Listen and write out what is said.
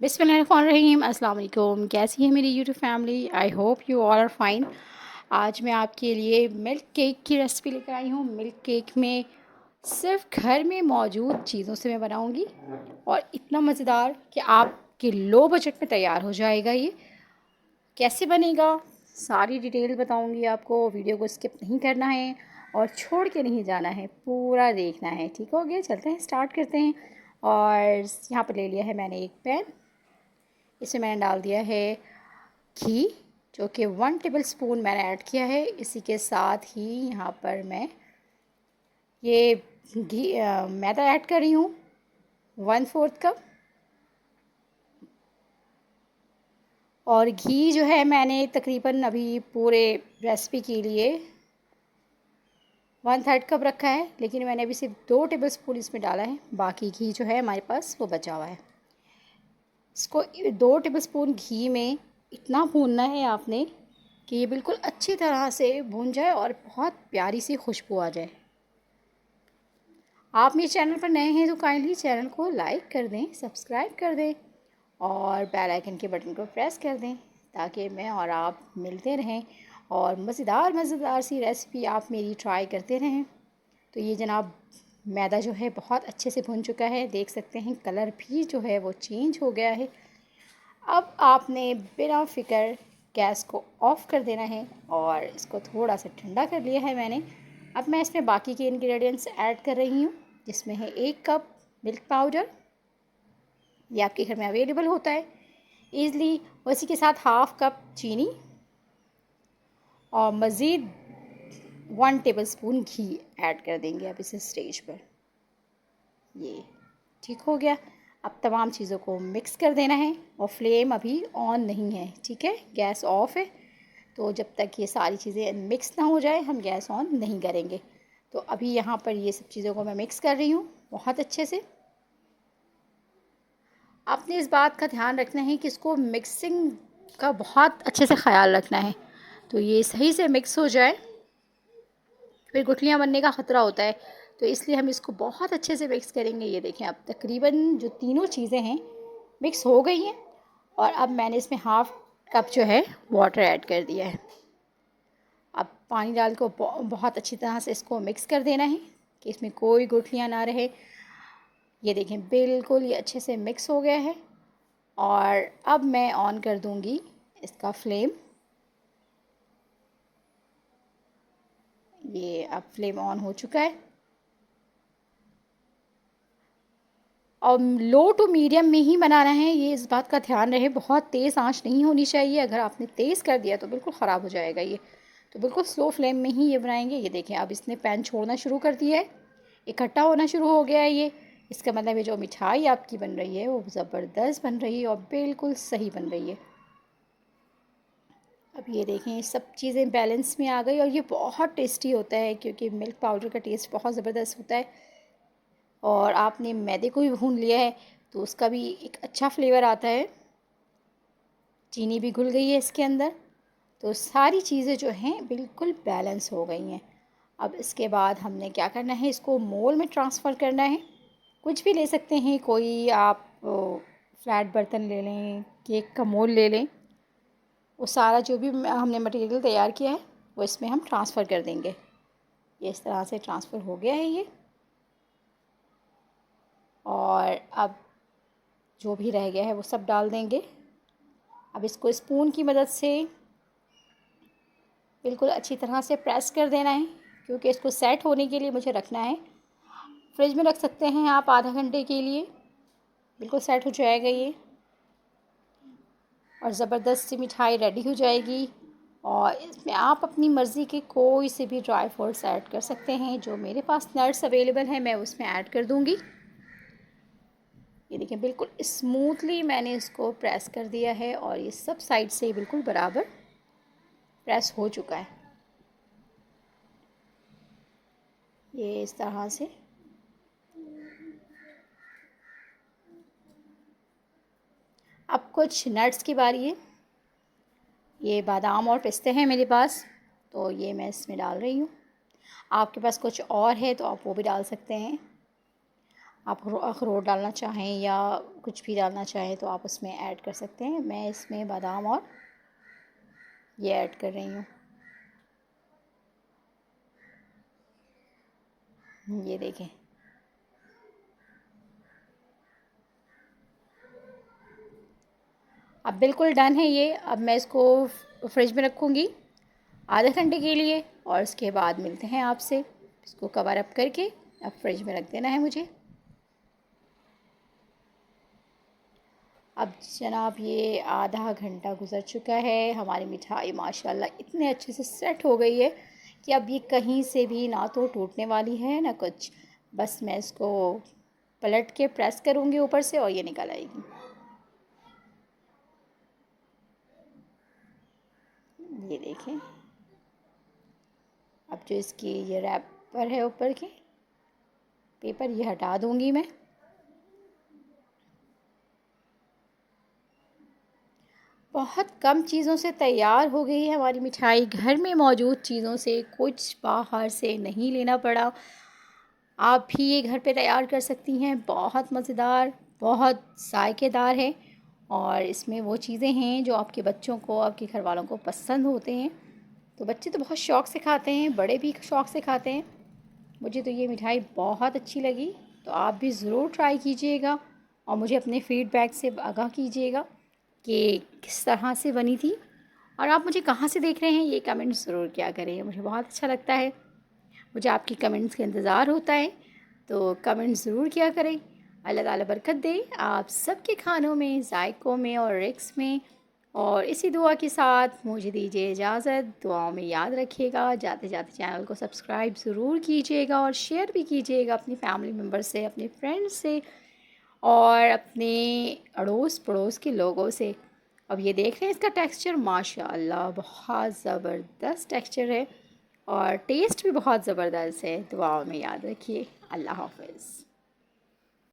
बिस्मिल्लाहिर्रहमानिर्रहीम। अस्सलाम वालेकुम। कैसी है मेरी YouTube family? I hope you all are fine. आज मैं आपके लिए मिल्क केक की रेसिपी लेकर आई हूँ। मिल्क केक में सिर्फ घर में मौजूद चीज़ों से मैं बनाऊँगी और इतना मज़ेदार कि आपके लो बजट में तैयार हो जाएगा। ये कैसे बनेगा सारी डिटेल बताऊँगी आपको। वीडियो को स्किप नहीं करना है और छोड़ के नहीं जाना है, पूरा देखना है। ठीक हो गया, चलते हैं स्टार्ट करते हैं। और यहाँ पर ले लिया है मैंने एक पैन। इसमें मैंने डाल दिया है घी, जो कि 1 टेबल स्पून मैंने ऐड किया है। इसी के साथ ही यहाँ पर मैं ये घी मैदा ऐड कर रही हूँ 1/4 कप। और घी जो है मैंने तकरीबन अभी पूरे रेसिपी के लिए 1/3 कप रखा है, लेकिन मैंने अभी सिर्फ 2 टेबल स्पून इसमें डाला है। बाकी घी जो है हमारे पास वो बचा हुआ है। इसको 2 टेबल स्पून घी में इतना भूनना है आपने कि ये बिल्कुल अच्छी तरह से भून जाए और बहुत प्यारी सी खुशबू आ जाए। आप मेरे चैनल पर नए हैं तो काइंडली चैनल को लाइक कर दें, सब्सक्राइब कर दें और बेल आइकन के बटन को प्रेस कर दें, ताकि मैं और आप मिलते रहें और मज़ेदार मज़ेदार सी रेसिपी आप मेरी ट्राई करते रहें। तो ये जनाब मैदा जो है बहुत अच्छे से भुन चुका है, देख सकते हैं कलर भी जो है वो चेंज हो गया है। अब आपने बिना फ़िक्र गैस को ऑफ़ कर देना है और इसको थोड़ा सा ठंडा कर लिया है मैंने। अब मैं इसमें बाकी के इंग्रेडिएंट्स ऐड कर रही हूँ, जिसमें है 1 कप मिल्क पाउडर। ये आपके घर में अवेलेबल होता है ईज़िली। उसी के साथ हाफ़ कप चीनी और मज़ीद 1 टेबल स्पून घी ऐड कर देंगे अब इस स्टेज पर। ये ठीक हो गया। अब तमाम चीज़ों को मिक्स कर देना है और फ्लेम अभी ऑन नहीं है, ठीक है, गैस ऑफ है। तो जब तक ये सारी चीज़ें मिक्स ना हो जाए हम गैस ऑन नहीं करेंगे। तो अभी यहाँ पर ये सब चीज़ों को मैं मिक्स कर रही हूँ बहुत अच्छे से। आपने इस बात का ध्यान रखना है कि इसको मिक्सिंग का बहुत अच्छे से ख़्याल रखना है, तो ये सही से मिक्स हो जाए, फिर गुठलियाँ बनने का ख़तरा होता है। तो इसलिए हम इसको बहुत अच्छे से मिक्स करेंगे। ये देखें, अब तकरीबन जो तीनों चीज़ें हैं मिक्स हो गई हैं और अब मैंने इसमें हाफ़ कप जो है वाटर ऐड कर दिया है। अब पानी डाल को बहुत अच्छी तरह से इसको मिक्स कर देना है कि इसमें कोई गुठलियाँ ना रहे। ये देखें बिल्कुल ये अच्छे से मिक्स हो गया है और अब मैं ऑन कर दूँगी इसका फ्लेम। ये अब फ्लेम ऑन हो चुका है और लो टू मीडियम में ही बनाना है। ये इस बात का ध्यान रहे, बहुत तेज़ आंच नहीं होनी चाहिए। अगर आपने तेज़ कर दिया तो बिल्कुल ख़राब हो जाएगा ये। तो बिल्कुल स्लो फ्लेम में ही ये बनाएंगे। ये देखें अब इसने पैन छोड़ना शुरू कर दिया है, इकट्ठा होना शुरू हो गया है ये। इसका मतलब ये जो मिठाई आपकी बन रही है वो ज़बरदस्त बन रही है और बिल्कुल सही बन रही है। अब ये देखें सब चीज़ें बैलेंस में आ गई और ये बहुत टेस्टी होता है, क्योंकि मिल्क पाउडर का टेस्ट बहुत ज़बरदस्त होता है। और आपने मैदे को भी भून लिया है तो उसका भी एक अच्छा फ्लेवर आता है। चीनी भी घुल गई है इसके अंदर, तो सारी चीज़ें जो हैं बिल्कुल बैलेंस हो गई हैं। अब इसके बाद हमने क्या करना है, इसको मोल में ट्रांसफ़र करना है। कुछ भी ले सकते हैं, कोई आप फ्लैट बर्तन ले लें, केक का मोल ले लें। वो सारा जो भी हमने मटेरियल तैयार किया है वो इसमें हम ट्रांसफ़र कर देंगे। ये इस तरह से ट्रांसफ़र हो गया है ये। और अब जो भी रह गया है वो सब डाल देंगे। अब इसको स्पून की मदद से बिल्कुल अच्छी तरह से प्रेस कर देना है, क्योंकि इसको सेट होने के लिए मुझे रखना है। फ्रिज में रख सकते हैं आप आधा घंटे के लिए, बिल्कुल सेट हो जाएगा ये और ज़बरदस्त सी मिठाई रेडी हो जाएगी। और इसमें आप अपनी मर्ज़ी के कोई से भी ड्राई फ्रूट्स ऐड कर सकते हैं। जो मेरे पास नट्स अवेलेबल हैं मैं उसमें ऐड कर दूँगी। ये देखिए बिल्कुल स्मूथली मैंने इसको प्रेस कर दिया है और ये सब साइड से बिल्कुल बराबर प्रेस हो चुका है। ये इस तरह से अब कुछ नट्स की बारी है। ये बादाम और पिस्ते हैं मेरे पास, तो ये मैं इसमें डाल रही हूँ। आपके पास कुछ और है तो आप वो भी डाल सकते हैं। आप अखरोट डालना चाहें या कुछ भी डालना चाहें तो आप उसमें ऐड कर सकते हैं। मैं इसमें बादाम और ये ऐड कर रही हूँ। ये देखें, अब बिल्कुल डन है ये। अब मैं इसको फ्रिज में रखूँगी आधे घंटे के लिए और उसके बाद मिलते हैं आपसे। इसको कवर अप करके अब फ्रिज में रख देना है मुझे। अब जनाब ये आधा घंटा गुज़र चुका है। हमारी मिठाई माशाल्लाह इतने अच्छे से सेट हो गई है कि अब ये कहीं से भी ना तो टूटने वाली है ना कुछ। बस मैं इसको पलट के प्रेस करूँगी ऊपर से और ये निकल आएगी। ये देखें, अब जो इसकी ये रैपर है ऊपर के पेपर ये हटा दूँगी मैं। बहुत कम चीज़ों से तैयार हो गई है हमारी मिठाई। घर में मौजूद चीज़ों से, कुछ बाहर से नहीं लेना पड़ा। आप भी ये घर पे तैयार कर सकती हैं। बहुत मज़ेदार, बहुत जायकेदार है और इसमें वो चीज़ें हैं जो आपके बच्चों को, आपके घर वालों को पसंद होते हैं। तो बच्चे तो बहुत शौक़ से खाते हैं, बड़े भी शौक़ से खाते हैं। मुझे तो ये मिठाई बहुत अच्छी लगी। तो आप भी ज़रूर ट्राई कीजिएगा और मुझे अपने फ़ीडबैक से आगाह कीजिएगा कि किस तरह से बनी थी। और आप मुझे कहाँ से देख रहे हैं ये कमेंट ज़रूर किया करें, मुझे बहुत अच्छा लगता है। मुझे आपकी कमेंट्स का इंतज़ार होता है, तो कमेंट ज़रूर किया करें। अल्लाह ताला बरकत दे आप सबके खानों में, जायकों में और रिक्स में। और इसी दुआ के साथ मुझे दीजिए इजाज़त। दुआओं में याद रखिएगा। जाते जाते चैनल को सब्सक्राइब ज़रूर कीजिएगा और शेयर भी कीजिएगा अपनी फैमिली मेम्बर से, अपने फ्रेंड्स से और अपने अड़ोस पड़ोस के लोगों से। अब ये देख रहे हैं इसका टेक्सचर माशाल्लाह बहुत ज़बरदस्त टेक्सचर है और टेस्ट भी बहुत ज़बरदस्त है। दुआओं में याद रखिए। अल्लाह हाफ़िज़।